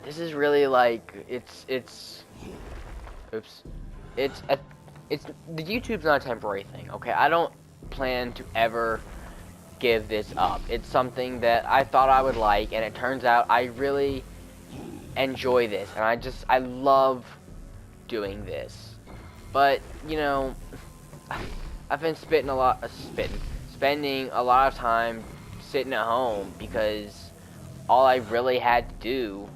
this is really like oops, it's a, it's the YouTube's not a temporary thing. Okay, I don't plan to ever give this up. It's something that I thought I would like, and it turns out I really enjoy this, and I love doing this. But you know, I've been spending a lot of time sitting at home because all I really had to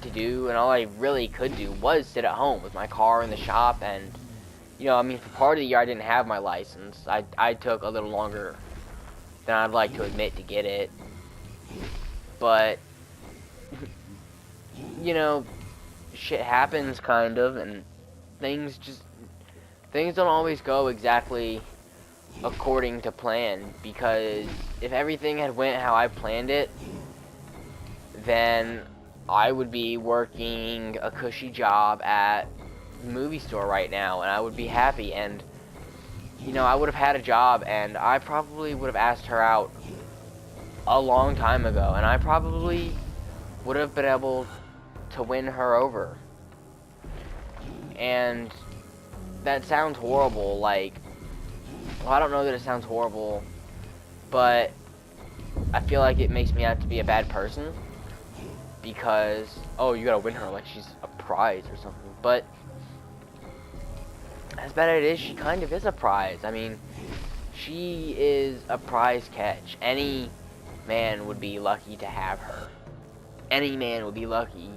do, and all I really could do was sit at home with my car in the shop. And you know, I mean, for part of the year I didn't have my license. I took a little longer than I'd like to admit to get it, but you know, shit happens kind of, and things don't always go exactly according to plan, because if everything had went how I planned it, then I would be working a cushy job at the movie store right now, and I would be happy, and you know, I would have had a job, and I probably would have asked her out a long time ago, and I probably would have been able to win her over. And that sounds horrible, like, well, I don't know that it sounds horrible, but I feel like it makes me out to be a bad person, because, oh, you gotta win her like she's a prize or something. But as bad as it is, she kind of is a prize. I mean, she is a prize catch. Any man would be lucky to have her. Any man would be lucky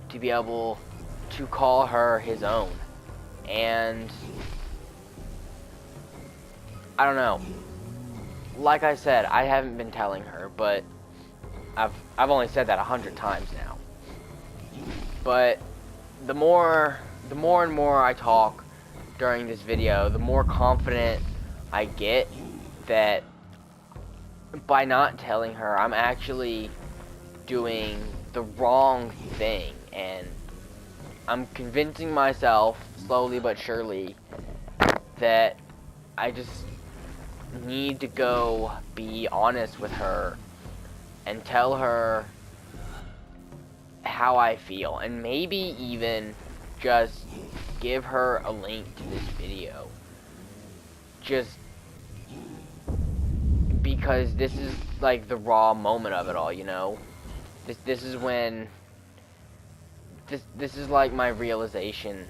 to be able to call her his own. And I don't know. Like I said, I haven't been telling her, but I've only said that 100 times now. But the more and more I talk during this video, the more confident I get that by not telling her, I'm actually doing the wrong thing, and I'm convincing myself, slowly but surely, that I just need to go be honest with her and tell her how I feel, and maybe even just give her a link to this video, just because this is like the raw moment of it all, you know. This is when this is like my realization.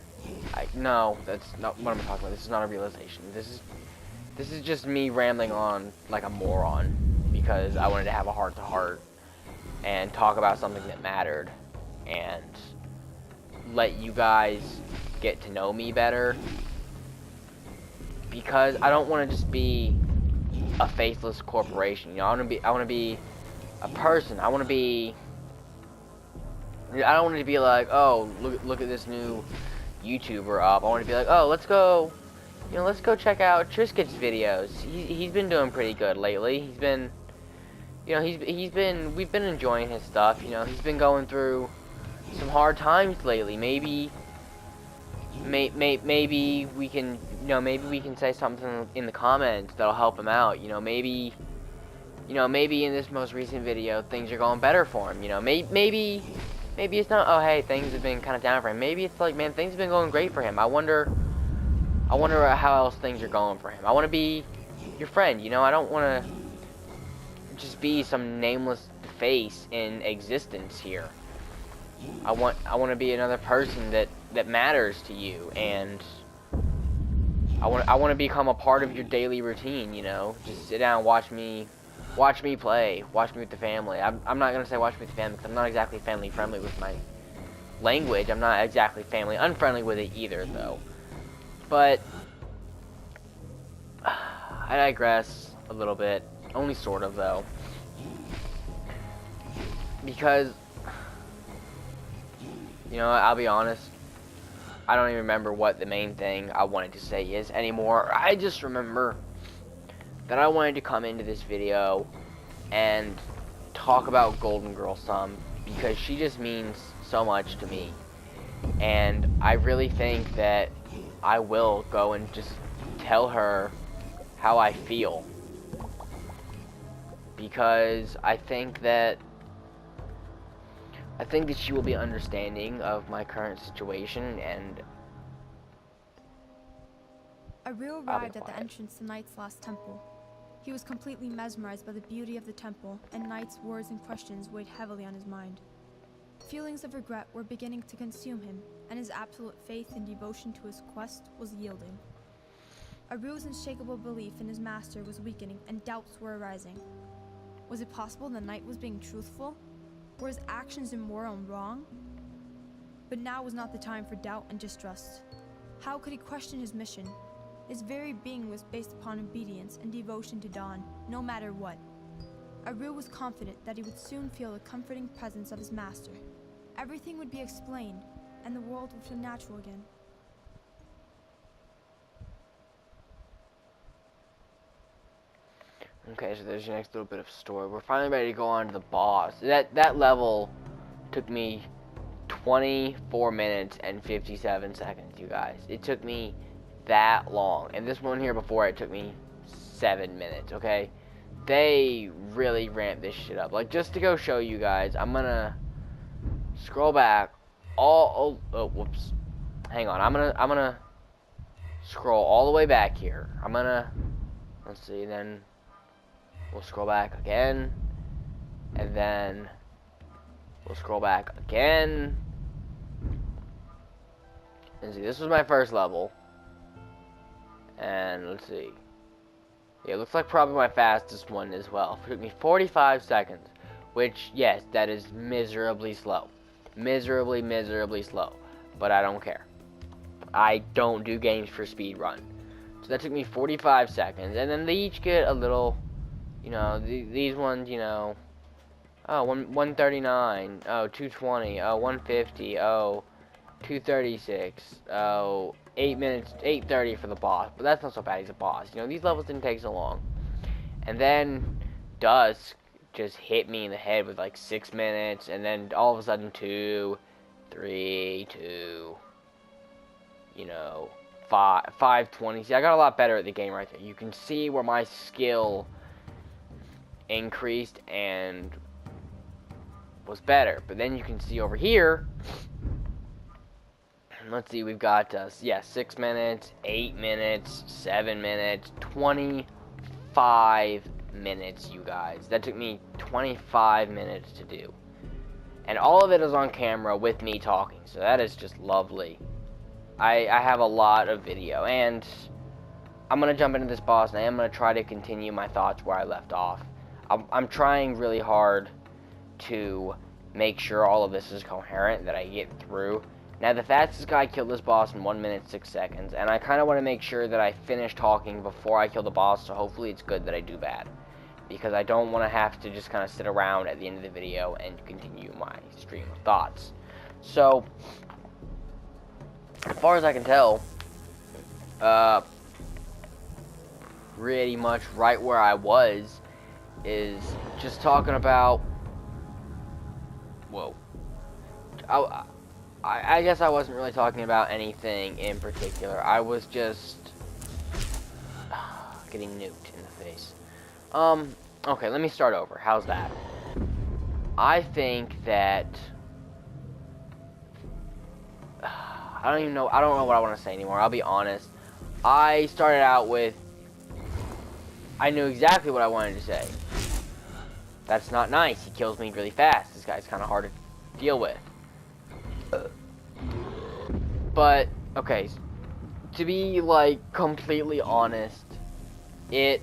No, that's not what I'm talking about. This is not a realization. This is just me rambling on like a moron because I wanted to have a heart-to-heart and talk about something that mattered and let you guys get to know me better, because I don't want to just be a faceless corporation. You know, I want to be a person. I don't want it to be like, oh, look at this new YouTuber up. I want to be like, oh, let's go check out Triscuit's videos. He's been doing pretty good lately. He's been, you know, we've been enjoying his stuff. You know, he's been going through some hard times lately. Maybe we can, maybe we can say something in the comments that'll help him out. Maybe in this most recent video things are going better for him. Maybe it's not, oh hey, things have been kind of down for him. Maybe it's like, man, things have been going great for him. I wonder how else things are going for him. I want to be your friend. I don't want to just be some nameless face in existence here. I want to be another person that matters to you, and I want to become a part of your daily routine. Just sit down, watch me play, watch me with the family. I'm not gonna say watch me with the family because I'm not exactly family friendly with my language. I'm not exactly family unfriendly with it either, though. But I digress a little bit, only sort of though, because I'll be honest, I don't even remember what the main thing I wanted to say is anymore. I just remember that I wanted to come into this video and talk about Golden Girl some, because she just means so much to me, and I really think that I will go and just tell her how I feel, because I think that I think that she will be understanding of my current situation, and Aaru arrived at the entrance to Knight's last temple. He was completely mesmerized by the beauty of the temple, and Knight's words and questions weighed heavily on his mind. Feelings of regret were beginning to consume him, and his absolute faith and devotion to his quest was yielding. Aaru's unshakable belief in his master was weakening, and doubts were arising. Was it possible the Knight was being truthful? Were his actions immoral and wrong? But now was not the time for doubt and distrust. How could he question his mission? His very being was based upon obedience and devotion to Dawn, no matter what. Aaru was confident that he would soon feel the comforting presence of his master. Everything would be explained, and the world would feel natural again. okay, so there's your next little bit of story. We're finally ready to go on to the boss. That level took me 24 minutes and 57 seconds, you guys. It took me that long. And this one here before, it took me 7 minutes, okay? They really ramped this shit up. Like, just to go show you guys, I'm gonna scroll back oh, whoops. Hang on, I'm gonna scroll all the way back here. Let's see, then we'll scroll back again, and then we'll scroll back again. And see, this was my first level. And let's see. Yeah, it looks like probably my fastest one as well. It took me 45 seconds. Which, yes, that is miserably slow. Miserably slow. But I don't care. I don't do games for speed run. So that took me 45 seconds. And then they each get a little, you know, these ones, you know. Oh, 139. Oh, 220. Oh, 150. Oh, 236. Oh, 8 minutes, 8:30 for the boss, but that's not so bad. He's a boss. You know, these levels didn't take so long. And then Dusk just hit me in the head with like 6 minutes, and then all of a sudden 2, 3, 2, you know, 5:20. See, I got a lot better at the game right there. You can see where my skill increased and was better. But then you can see over here, let's see, we've got, 6 minutes, 8 minutes, 7 minutes, 25 minutes, you guys. That took me 25 minutes to do. And all of it is on camera with me talking, so that is just lovely. I have a lot of video, and I'm going to jump into this boss, and I am going to try to continue my thoughts where I left off. I'm trying really hard to make sure all of this is coherent, that I get through. Now, the fastest guy killed this boss in 1 minute, 6 seconds, and I kind of want to make sure that I finish talking before I kill the boss, so hopefully it's good that I do bad. Because I don't want to have to just kind of sit around at the end of the video and continue my stream of thoughts. So, as far as I can tell, pretty much right where I was is just talking about, whoa, I guess I wasn't really talking about anything in particular. I was just getting nuked in the face. Okay, let me start over. How's that? I think that I don't know what I want to say anymore. I'll be honest. I started out with, I knew exactly what I wanted to say. That's not nice. He kills me really fast. This guy's kind of hard to deal with. But, okay, to be, like, completely honest, it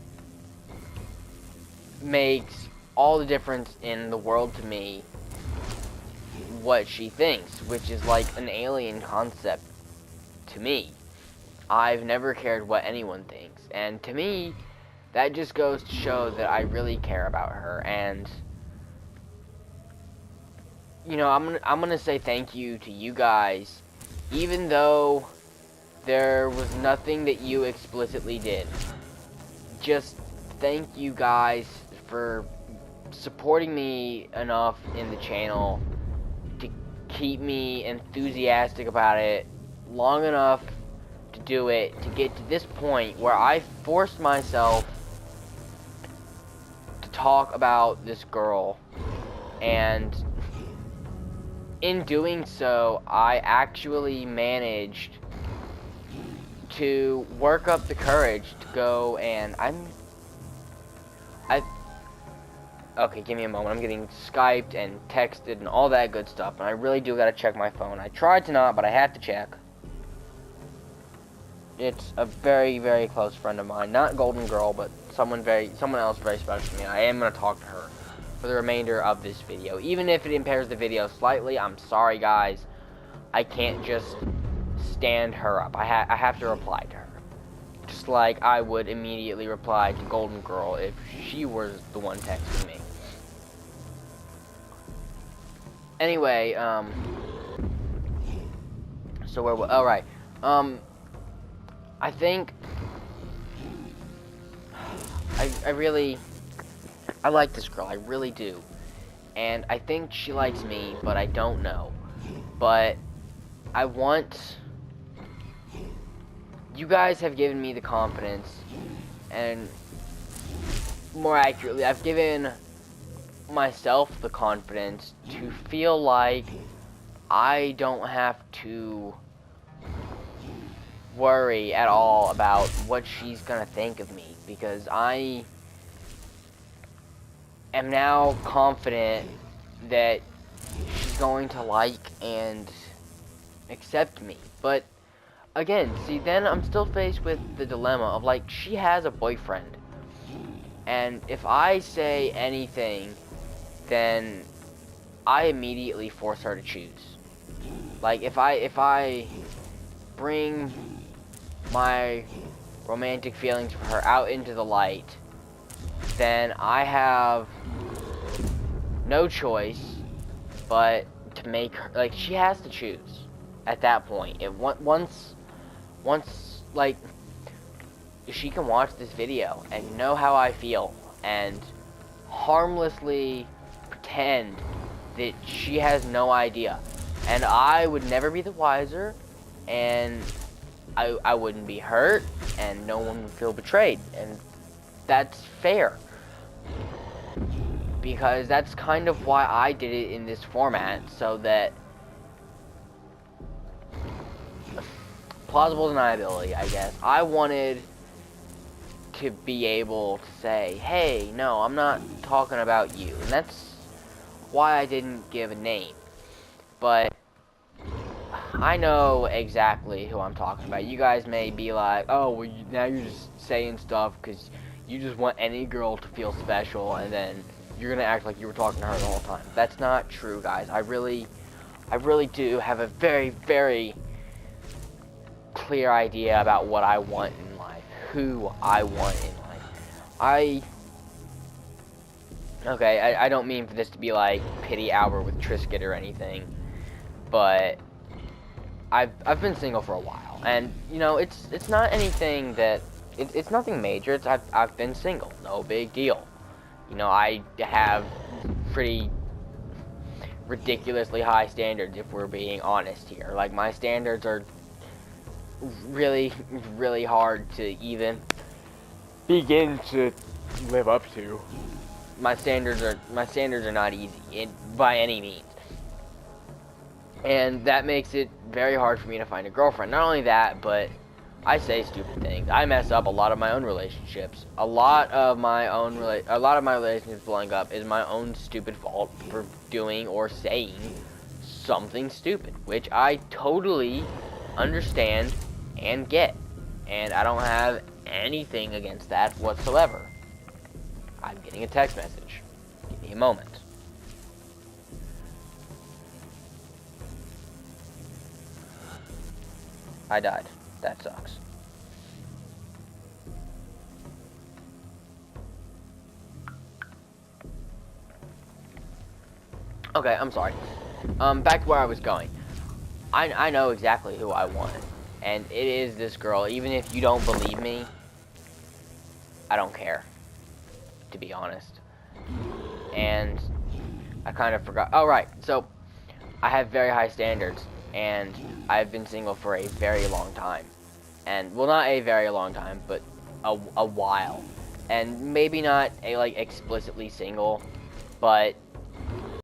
makes all the difference in the world to me what she thinks, which is like an alien concept to me. I've never cared what anyone thinks, and to me, that just goes to show that I really care about her. And you know, I'm gonna say thank you to you guys, even though there was nothing that you explicitly did. Just thank you guys for supporting me enough in the channel to keep me enthusiastic about it long enough to do it, to get to this point where I forced myself to talk about this girl. And in doing so, I actually managed to work up the courage to go, and okay, give me a moment. I'm getting Skyped and texted and all that good stuff, and I really do gotta check my phone. I tried to not, but I have to check. It's a very, very close friend of mine. Not Golden Girl, but someone else very special to me. I am gonna talk to her for the remainder of this video. Even if it impairs the video slightly, I'm sorry, guys. I can't just stand her up. I have to reply to her. Just like I would immediately reply to Golden Girl if she was the one texting me. Anyway, so where, alright, I think, I like this girl, I really do, and I think she likes me, but I don't know, but you guys have given me the confidence, and more accurately, I've given myself the confidence to feel like I don't have to worry at all about what she's gonna think of me, because I am now confident that she's going to like and accept me. But again, see, then I'm still faced with the dilemma of, like, she has a boyfriend, and if I say anything, then I immediately force her to choose. Like, if I bring my romantic feelings for her out into the light, then I have no choice but to make her, like, she has to choose at that point. Once, like, she can watch this video and know how I feel and harmlessly pretend that she has no idea, and I would never be the wiser, and I wouldn't be hurt, and no one would feel betrayed, and that's fair, because that's kind of why I did it in this format, so that plausible deniability, I guess. I wanted to be able to say, hey, no, I'm not talking about you, and that's why I didn't give a name, but I know exactly who I'm talking about. You guys may be like, oh, well, now you're just saying stuff because you just want any girl to feel special, and then you're gonna act like you were talking to her the whole time. That's not true, guys. I really do have a very, very clear idea about what I want in life, who I want in life. Okay, I don't mean for this to be like pity hour with Trisket or anything, but I've been single for a while, and you know, it's not anything that it's nothing major. I've been single, no big deal. You know, I have pretty ridiculously high standards, if we're being honest here. Like, my standards are really, really hard to even begin to live up to. My standards are not easy by any means, and that makes it very hard for me to find a girlfriend. Not only that, but I say stupid things. I mess up a lot of my own relationships. A lot of my relationships blowing up is my own stupid fault for doing or saying something stupid, which I totally understand and get, and I don't have anything against that whatsoever. I'm getting a text message. Give me a moment. I died. That sucks. Okay, I'm sorry. Back to where I was going. I know exactly who I want, and it is this girl. Even if you don't believe me, I don't care, to be honest. And I kind of forgot. Oh, right. So, I have very high standards, and I've been single for a very long time. And, well, not a very long time, but a while. And maybe not like explicitly single, but